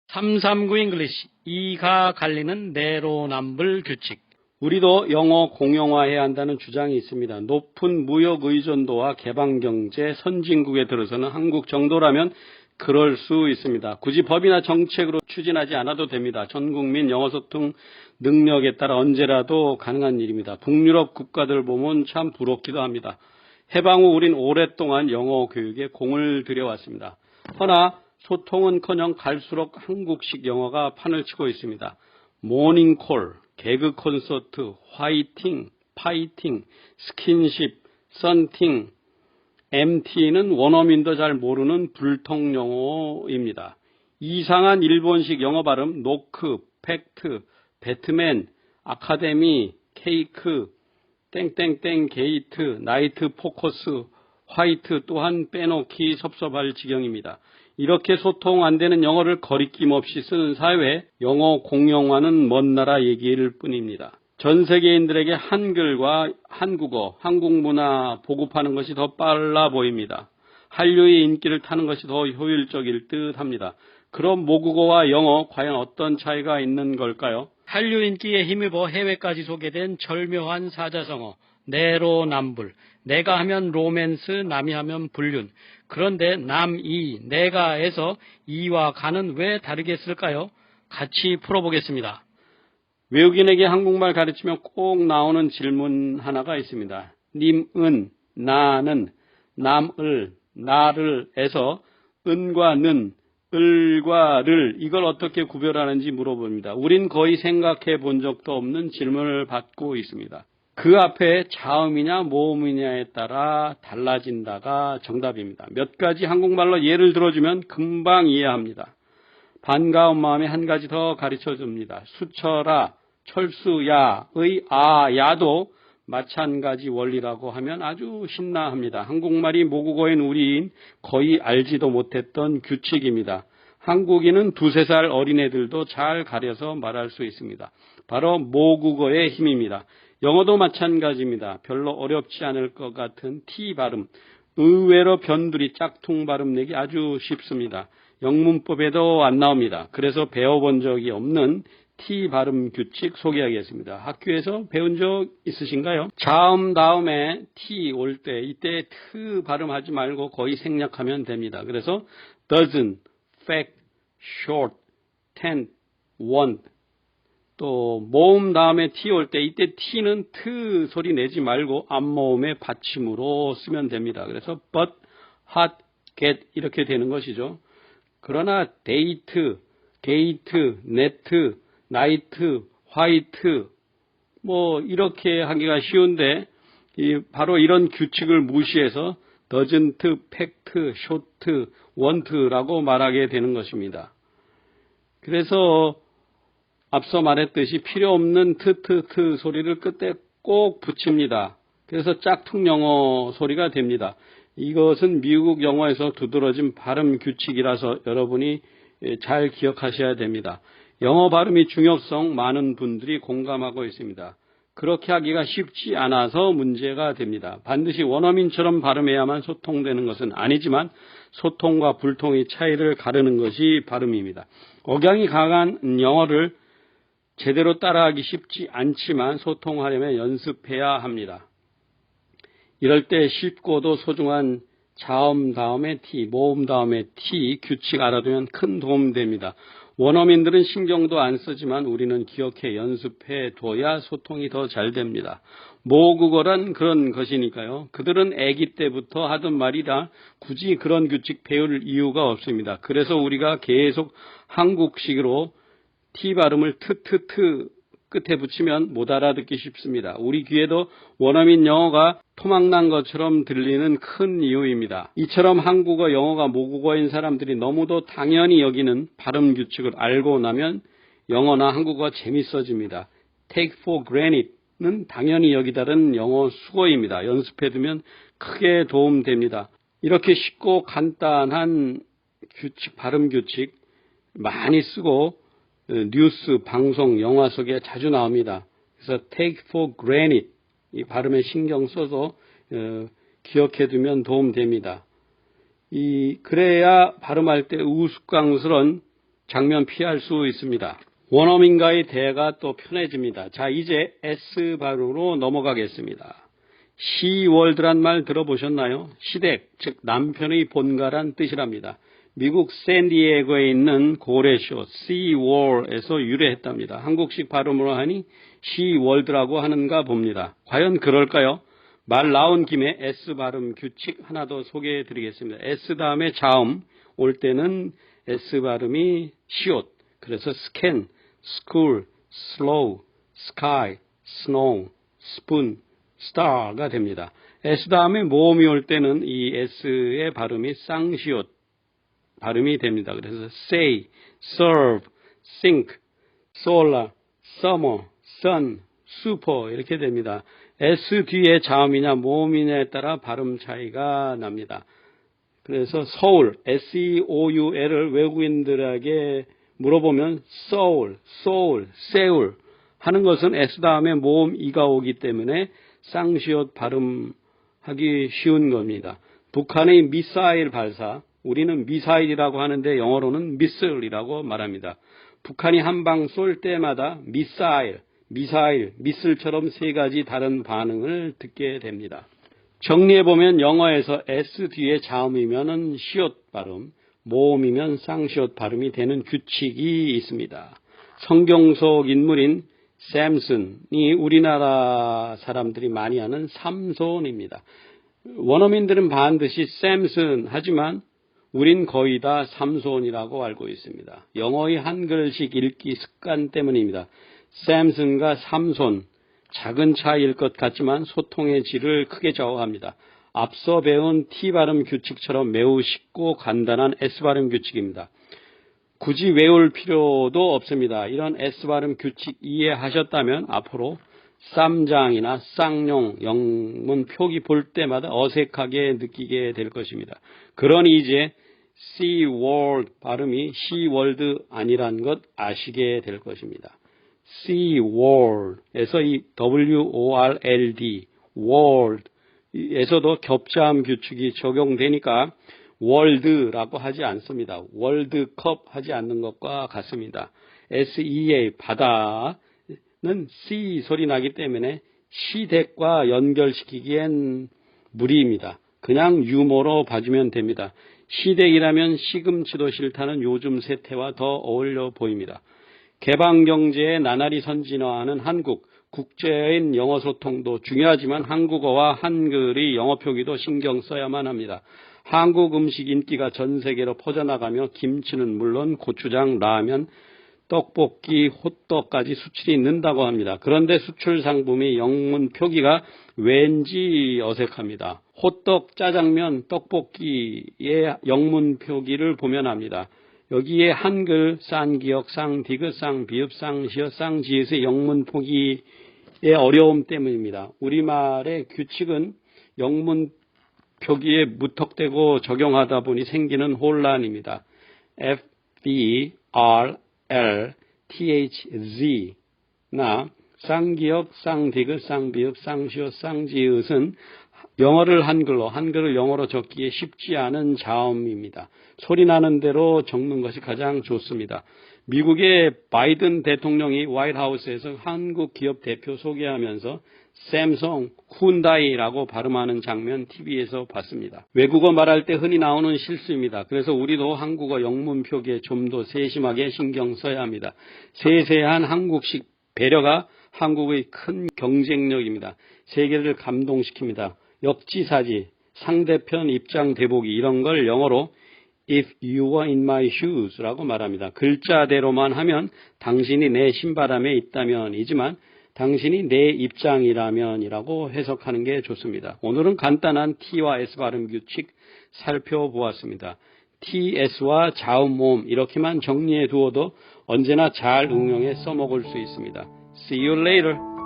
339 잉글리시 이가 갈리는 내로남불 규칙. 우리도 영어 공용화해야 한다는 주장이 있습니다. 높은 무역 의존도와 개방경제 선진국에 들어서는 한국 정도라면 그럴 수 있습니다. 굳이 법이나 정책으로 추진하지 않아도 됩니다. 전 국민 영어 소통 능력에 따라 언제라도 가능한 일입니다. 북유럽 국가들 보면 참 부럽기도 합니다. 해방 후 우린 오랫동안 영어 교육에 공을 들여왔습니다. 허나 소통은커녕 갈수록 한국식 영어가 판을 치고 있습니다. 모닝콜, 개그 콘서트, 화이팅, 파이팅, 스킨십, 썬팅, MT는 원어민도 잘 모르는 불통 영어입니다. 이상한 일본식 영어 발음, 노크, 팩트, 배트맨, 아카데미, 케이크, 땡땡땡 게이트, 나이트 포커스, 화이트 또한 빼놓기 섭섭할 지경입니다. 이렇게 소통 안 되는 영어를 거리낌 없이 쓰는 사회, 영어 공용화는 먼 나라 얘기일 뿐입니다. 전 세계인들에게 한글과 한국어, 한국 문화 보급하는 것이 더 빨라 보입니다. 한류의 인기를 타는 것이 더 효율적일 듯 합니다. 그럼 모국어와 영어 과연 어떤 차이가 있는 걸까요? 한류 인기에 힘입어 해외까지 소개된 절묘한 사자성어 내로남불. 내가 하면 로맨스, 남이 하면 불륜. 그런데 남이, 내가에서 이와 가는 왜 다르게 쓸까요? 같이 풀어보겠습니다. 외국인에게 한국말 가르치면 꼭 나오는 질문 하나가 있습니다. 님은, 나는, 남을, 나를에서 은과 는, 을과 를 이걸 어떻게 구별하는지 물어봅니다. 우린 거의 생각해 본 적도 없는 질문을 받고 있습니다. 그 앞에 자음이냐 모음이냐에 따라 달라진다가 정답입니다. 몇 가지 한국말로 예를 들어주면 금방 이해합니다. 반가운 마음에 한 가지 더 가르쳐줍니다. 수철아, 철수야의 야도 마찬가지 원리라고 하면 아주 신나합니다. 한국말이 모국어인 우리인 거의 알지도 못했던 규칙입니다. 한국인은 2~3살 어린애들도 잘 가려서 말할 수 있습니다. 바로 모국어의 힘입니다. 영어도 마찬가지입니다. 별로 어렵지 않을 것 같은 T 발음, 의외로 변두리 짝퉁 발음 내기 아주 쉽습니다. 영문법에도 안 나옵니다. 그래서 배워본 적이 없는 T 발음 규칙 소개하겠습니다. 학교에서 배운 적 있으신가요? 자음 다음에 T 올 때 이때 트 발음하지 말고 거의 생략하면 됩니다. 그래서 dozen, fact, short, tent, want. 또 모음 다음에 T 올 때 이때 T는 트 소리 내지 말고 앞모음의 받침으로 쓰면 됩니다. 그래서 but, hot, get 이렇게 되는 것이죠. 그러나 데이트, 게이트, 네트, 나이트, 화이트 뭐 이렇게 하기가 쉬운데 바로 이런 규칙을 무시해서 doesn't, fact, short, want라고 말하게 되는 것입니다. 그래서 앞서 말했듯이 필요 없는 트트트 소리를 끝에 꼭 붙입니다. 그래서 짝퉁 영어 소리가 됩니다. 이것은 미국 영어에서 두드러진 발음 규칙이라서 여러분이 잘 기억하셔야 됩니다. 영어 발음의 중요성 많은 분들이 공감하고 있습니다. 그렇게 하기가 쉽지 않아서 문제가 됩니다. 반드시 원어민처럼 발음해야만 소통되는 것은 아니지만 소통과 불통의 차이를 가르는 것이 발음입니다. 억양이 강한 영어를 제대로 따라하기 쉽지 않지만 소통하려면 연습해야 합니다. 이럴 때 쉽고도 소중한 자음 다음에 T, 모음 다음에 T 규칙 알아두면 큰 도움 됩니다. 원어민들은 신경도 안 쓰지만 우리는 기억해 연습해 둬야 소통이 더 잘 됩니다. 모국어란 그런 것이니까요. 그들은 아기 때부터 하던 말이라 굳이 그런 규칙 배울 이유가 없습니다. 그래서 우리가 계속 한국식으로 T 발음을 트트트 끝에 붙이면 못 알아듣기 쉽습니다. 우리 귀에도 원어민 영어가 토막난 것처럼 들리는 큰 이유입니다. 이처럼 한국어, 영어가 모국어인 사람들이 너무도 당연히 여기는 발음 규칙을 알고 나면 영어나 한국어가 재밌어집니다. take for granted는 당연히 여기다는 영어 수거입니다. 연습해두면 크게 도움됩니다. 이렇게 쉽고 간단한 규칙, 발음 규칙 많이 쓰고 뉴스, 방송, 영화 속에 자주 나옵니다. 그래서 take for granted 이 발음에 신경 써서 기억해두면 도움됩니다. 그래야 발음할 때 우스꽝스런 장면 피할 수 있습니다. 원어민과의 대화가 또 편해집니다. 자, 이제 S 발음으로 넘어가겠습니다. 시월드란 말 들어보셨나요? 시댁, 즉 남편의 본가란 뜻이랍니다. 미국 샌디에고에 있는 고래쇼 시월에서 유래했답니다. 한국식 발음으로 하니 시월드라고 하는가 봅니다. 과연 그럴까요? 말 나온 김에 S 발음 규칙 하나 더 소개해 드리겠습니다. S 다음에 자음 올 때는 S 발음이 시옷. 그래서 scan, school, slow, sky, snow, spoon, star가 됩니다. S 다음에 모음이 올 때는 이 S의 발음이 쌍시옷 발음이 됩니다. 그래서 say, serve, sink, solar, summer, sun, super 이렇게 됩니다. S 뒤에 자음이냐 모음이냐에 따라 발음 차이가 납니다. 그래서 서울, S-E-O-U-L을 외국인들에게 물어보면 soul, soul, 세울 하는 것은 S 다음에 모음 이가 오기 때문에 쌍시옷 발음하기 쉬운 겁니다. 북한의 미사일 발사, 우리는 미사일이라고 하는데 영어로는 미슬이라고 말합니다. 북한이 한 방 쏠 때마다 미사일, 미슬처럼 세 가지 다른 반응을 듣게 됩니다. 정리해보면 영어에서 S 뒤에 자음이면 시옷 발음, 모음이면 쌍시옷 발음이 되는 규칙이 있습니다. 성경 속 인물인 샘슨이 우리나라 사람들이 많이 아는 삼손입니다. 원어민들은 반드시 샘슨 하지만 우린 거의 다 삼손이라고 알고 있습니다. 영어의 한글식 읽기 습관 때문입니다. 샘슨과 삼손, 작은 차이일 것 같지만 소통의 질을 크게 좌우합니다. 앞서 배운 T 발음 규칙처럼 매우 쉽고 간단한 S 발음 규칙입니다. 굳이 외울 필요도 없습니다. 이런 S 발음 규칙 이해하셨다면 앞으로 쌈장이나 쌍용 영문 표기 볼 때마다 어색하게 느끼게 될 것입니다. 그러니 이제 Cword 발음이 Cword 아니란 것 아시게 될 것입니다. Cword에서 이 WORLD, word에서도 겹자음 규칙이 적용되니까 월드라고 하지 않습니다. 월드컵 하지 않는 것과 같습니다. SEA, 바다는 C 소리 나기 때문에 시댁과 연결시키기엔 무리입니다. 그냥 유머로 봐주면 됩니다. 시댁이라면 시금치도 싫다는 요즘 세태와 더 어울려 보입니다. 개방경제에 나날이 선진화하는 한국, 국제인 영어 소통도 중요하지만 한국어와 한글의 영어 표기도 신경 써야만 합니다. 한국 음식 인기가 전 세계로 퍼져나가며 김치는 물론 고추장, 라면, 떡볶이, 호떡까지 수출이 는다고 합니다. 그런데 수출 상품이 영문 표기가 왠지 어색합니다. 호떡, 짜장면, 떡볶이의 영문 표기를 보면 압니다. 여기에 한글, 쌍기역, 쌍디귿, 쌍비읍, 쌍시어, 쌍지읒의 영문 표기의 어려움 때문입니다. 우리말의 규칙은 영문 표기에 무턱대고 적용하다 보니 생기는 혼란입니다. F, B, R, L, T, H, Z나 쌍기역, 쌍디귿, 쌍비읍, 쌍시어, 쌍지읒은 영어를 한글로, 한글을 영어로 적기에 쉽지 않은 자음입니다. 소리 나는 대로 적는 것이 가장 좋습니다. 미국의 바이든 대통령이 화이트하우스에서 한국 기업 대표 소개하면서 샘송, 훈다이라고 발음하는 장면 TV에서 봤습니다. 외국어 말할 때 흔히 나오는 실수입니다. 그래서 우리도 한국어 영문 표기에 좀 더 세심하게 신경 써야 합니다. 세세한 한국식 배려가 한국의 큰 경쟁력입니다. 세계를 감동시킵니다. 역지사지, 상대편 입장 대보기 이런 걸 영어로 If you were in my shoes 라고 말합니다. 글자대로만 하면 당신이 내 신바람에 있다면이지만 당신이 내 입장이라면이라고 해석하는 게 좋습니다. 오늘은 간단한 T와 S 발음 규칙 살펴보았습니다. T, S와 자음, 모음 이렇게만 정리해 두어도 언제나 잘 응용해 써먹을 수 있습니다. See you later.